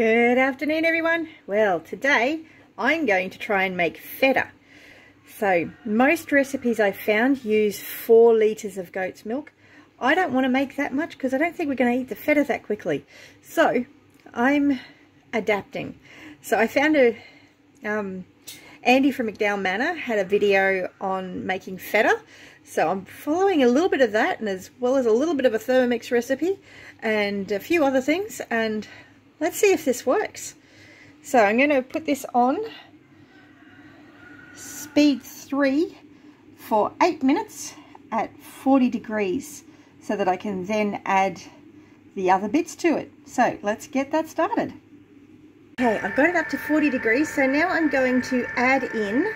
Good afternoon, everyone. Well, today I'm going to try and make feta. So most recipes I've found use 4 litres of goat's milk. I don't want to make that much because I don't think we're going to eat the feta that quickly. So I'm adapting. So I found Andy from McDowall Manor had a video on making feta. So I'm following a little bit of that, and as well as a little bit of a Thermomix recipe and a few other things, and let's see if this works. So I'm going to put this on speed 3 for 8 minutes at 40 degrees so that I can then add the other bits to it. So let's get that started. Okay, I've got it up to 40 degrees, so now I'm going to add in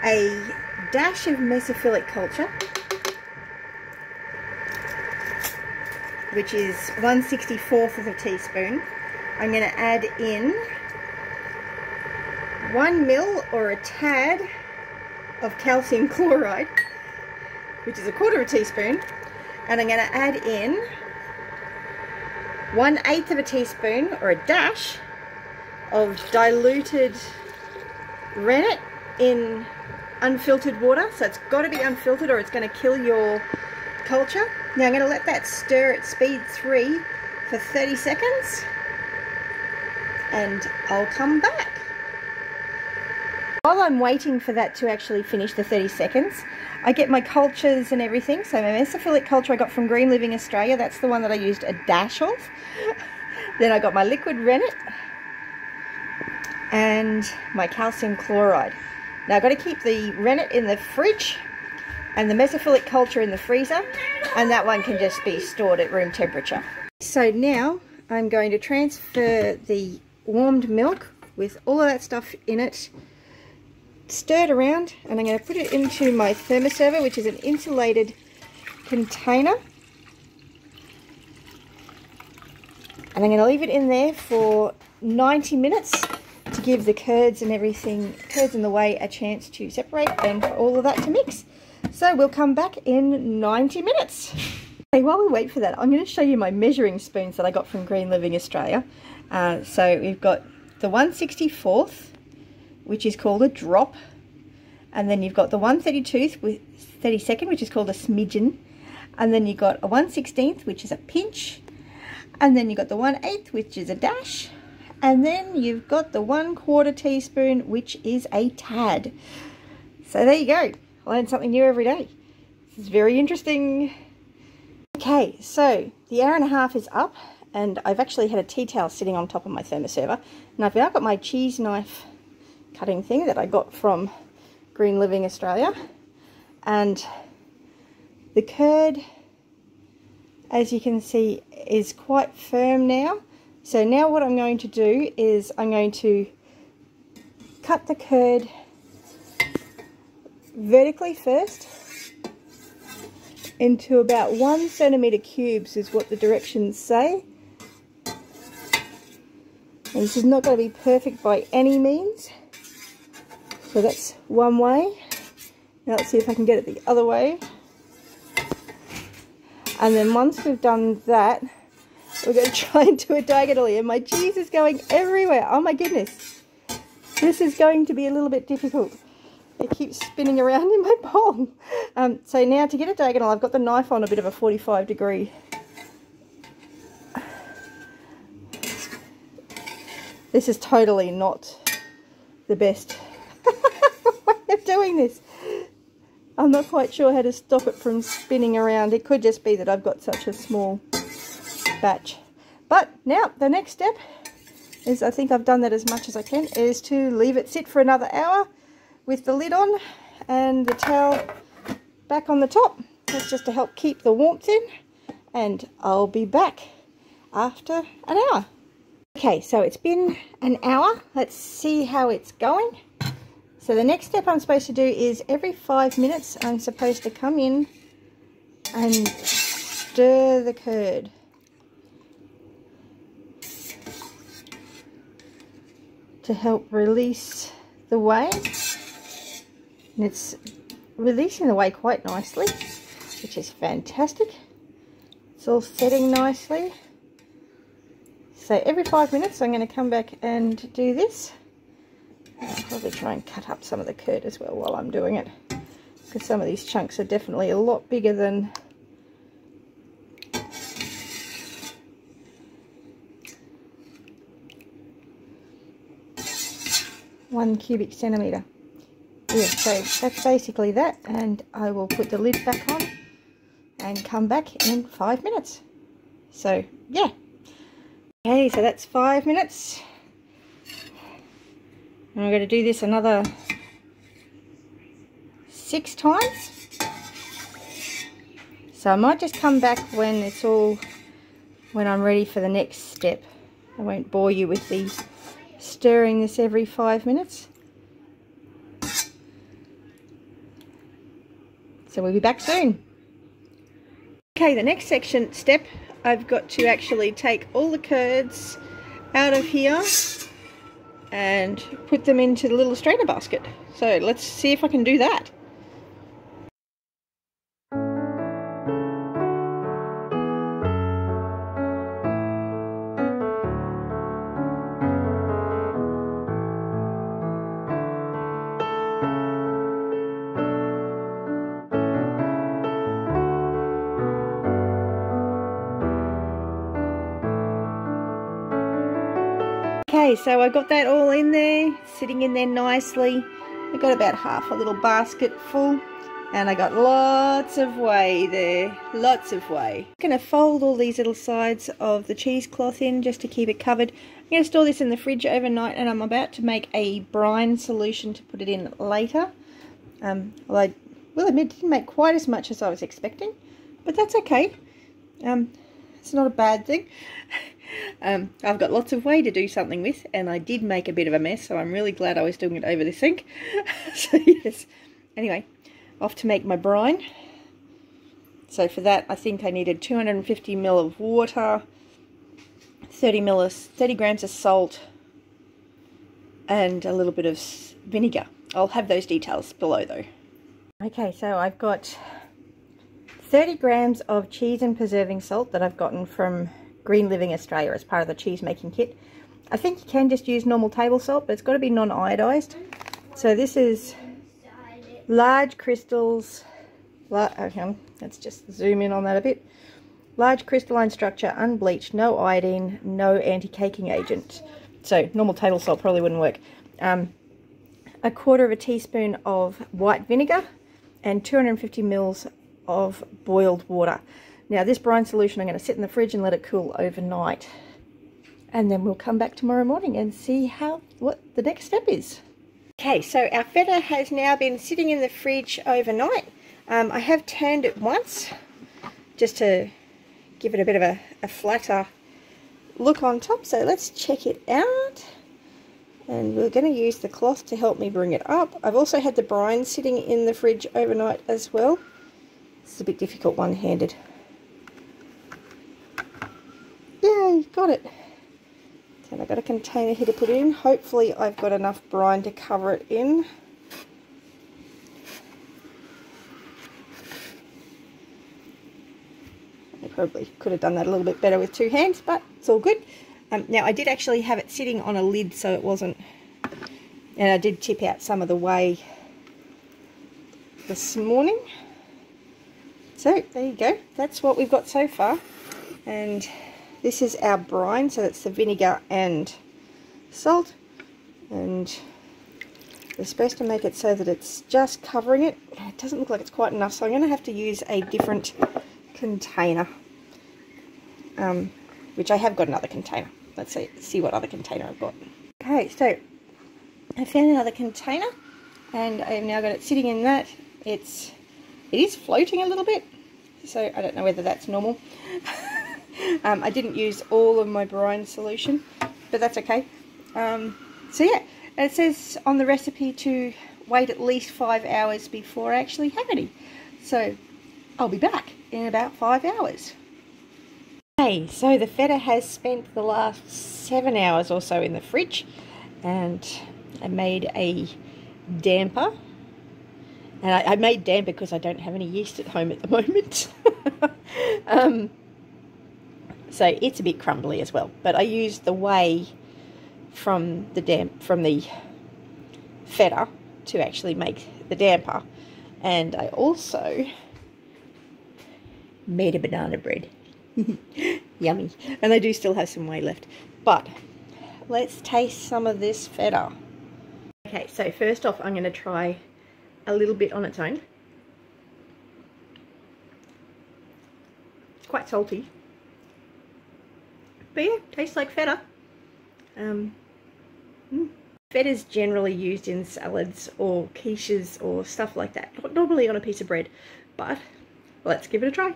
a dash of Mesophlic culture, which is 1/64 of a teaspoon. I'm going to add in 1 ml or a tad of calcium chloride, which is 1/4 teaspoon, and I'm going to add in 1/8 teaspoon or a dash of diluted rennet in unfiltered water. So it's got to be unfiltered or it's going to kill your culture. Now I'm going to let that stir at speed 3 for 30 seconds. And I'll come back. While I'm waiting for that to actually finish the 30 seconds, I get my cultures and everything. So my Mesophlic culture I got from Green Living Australia. That's the one that I used a dash of. Then I got my liquid rennet and my calcium chloride. Now I've got to keep the rennet in the fridge and the Mesophlic culture in the freezer, and that one can just be stored at room temperature. So now I'm going to transfer the warmed milk with all of that stuff in it, stir it around, and I'm going to put it into my thermoserver, which is an insulated container, and I'm going to leave it in there for 90 minutes to give the curds and everything, curds and the whey, a chance to separate and for all of that to mix. So we'll come back in 90 minutes. Okay, while we wait for that, I'm going to show you my measuring spoons that I got from Green Living Australia. So we've got the 1/64th, which is called a drop, and then you've got the 1/32th with 32nd, which is called a smidgen, and then you've got a 1/16th, which is a pinch, and then you've got the 1/8th, which is a dash, and then you've got the 1/4 teaspoon, which is a tad. So there you go. I learn something new every day. This is very interesting. Okay, so the hour and a half is up, and I've actually had a tea towel sitting on top of my thermoserver, and I've now got my cheese knife cutting thing that I got from Green Living Australia, and the curd, as you can see, is quite firm now. So now what I'm going to do is I'm going to cut the curd vertically first into about 1 centimetre cubes is what the directions say. And this is not going to be perfect by any means. So that's one way. Now let's see if I can get it the other way. And then once we've done that, we're going to try and do it diagonally. And my cheese is going everywhere. Oh my goodness. This is going to be a little bit difficult. It keeps spinning around in my bowl. So now to get it diagonal, I've got the knife on a bit of a 45-degree. This is totally not the best way of doing this. I'm not quite sure how to stop it from spinning around. It could just be that I've got such a small batch. But now the next step is, I think I've done that as much as I can, is to leave it sit for another hour with the lid on and the towel back on the top. That's just to help keep the warmth in, and I'll be back after an hour. Okay, so it's been an hour. Let's see how it's going. So the next step I'm supposed to do is every 5 minutes I'm supposed to come in and stir the curd. To help release the whey. And it's releasing the whey quite nicely, which is fantastic. It's all setting nicely. So every 5 minutes I'm going to come back and do this. I'll probably try and cut up some of the curd as well while I'm doing it, because some of these chunks are definitely a lot bigger than one cubic centimetre. Yeah, so that's basically that, and I will put the lid back on and come back in 5 minutes. So yeah, okay, so that's 5 minutes. And I'm going to do this another 6 times. So I might just come back when I'm ready for the next step. I won't bore you with the stirring this every 5 minutes. So we'll be back soon. Okay, the next step, I've got to actually take all the curds out of here and put them into the little strainer basket. So let's see if I can do that. Okay, so I got that all in there, sitting in there nicely. I got about half a little basket full, and I got lots of whey there, lots of whey. I'm going to fold all these little sides of the cheesecloth in just to keep it covered. I'm going to store this in the fridge overnight, and I'm about to make a brine solution to put it in later. Well, I will admit it didn't make quite as much as I was expecting, but that's okay. It's not a bad thing. I've got lots of whey to do something with, and I did make a bit of a mess, so I'm really glad I was doing it over the sink. So yes, anyway, off to make my brine. So for that, I think I needed 250 ml of water, 30 grams of salt, and a little bit of vinegar. I'll have those details below though. Okay, so I've got 30 grams of cheese and preserving salt that I've gotten from Green Living Australia as part of the cheese making kit. I think you can just use normal table salt, but it's got to be non-iodised. So this is large crystals. Let's just zoom in on that a bit. Large crystalline structure, unbleached, no iodine, no anti-caking agent. So normal table salt probably wouldn't work. A quarter of a teaspoon of white vinegar and 250 ml of boiled water. Now this brine solution I'm going to sit in the fridge and let it cool overnight, and then we'll come back tomorrow morning and see what the next step is. Okay, so our feta has now been sitting in the fridge overnight. I have turned it once just to give it a bit of a flatter look on top, so let's check it out. And we're going to use the cloth to help me bring it up. I've also had the brine sitting in the fridge overnight as well. It's a bit difficult one-handed. Yay, got it. And I've got a container here to put it in. Hopefully I've got enough brine to cover it in. I probably could have done that a little bit better with 2 hands, but it's all good. Now I did actually have it sitting on a lid so it wasn't, and I did tip out some of the whey this morning. So there you go, that's what we've got so far. And this is our brine, so it's the vinegar and salt, and we're supposed to make it so that it's just covering it. It doesn't look like it's quite enough, so I'm going to have to use a different container, which I have got another container. Let's see what other container I've got. Okay, so I found another container, and I've now got it sitting in that. It is floating a little bit, so I don't know whether that's normal. I didn't use all of my brine solution, but that's okay. So yeah, it says on the recipe to wait at least 5 hours before I actually have any. So I'll be back in about 5 hours. Okay, so the feta has spent the last 7 hours or so in the fridge, and I made a damper. And I made damper because I don't have any yeast at home at the moment. so it's a bit crumbly as well. But I used the whey from the feta to actually make the damper, and I also made a banana bread. Yummy. And I do still have some whey left, but let's taste some of this feta. Okay, so first off, I'm going to try a little bit on its own. It's quite salty, but yeah, tastes like feta. Feta is generally used in salads or quiches or stuff like that, not normally on a piece of bread, but let's give it a try.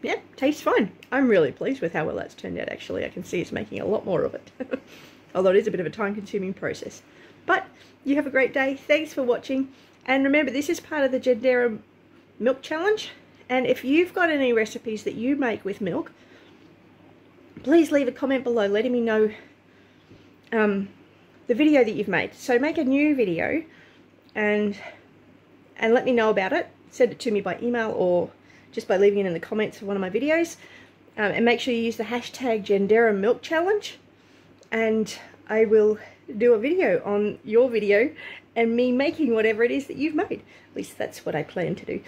Yeah, tastes fine. I'm really pleased with how well that's turned out, actually. I can see it's making a lot more of it. Although it is a bit of a time-consuming process. But you have a great day. Thanks for watching. And remember, this is part of the Janderra milk challenge. And if you've got any recipes that you make with milk, please leave a comment below letting me know the video that you've made. So make a new video and let me know about it. Send it to me by email or just by leaving it in the comments of one of my videos. And make sure you use the hashtag Janderra milk challenge. And I will do a video on your video and me making whatever it is that you've made. At least that's what I plan to do.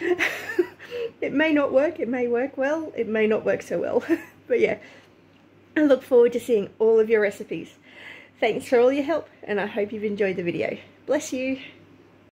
It may not work, it may work well, it may not work so well. But yeah, I look forward to seeing all of your recipes. Thanks for all your help, and I hope you've enjoyed the video. Bless you.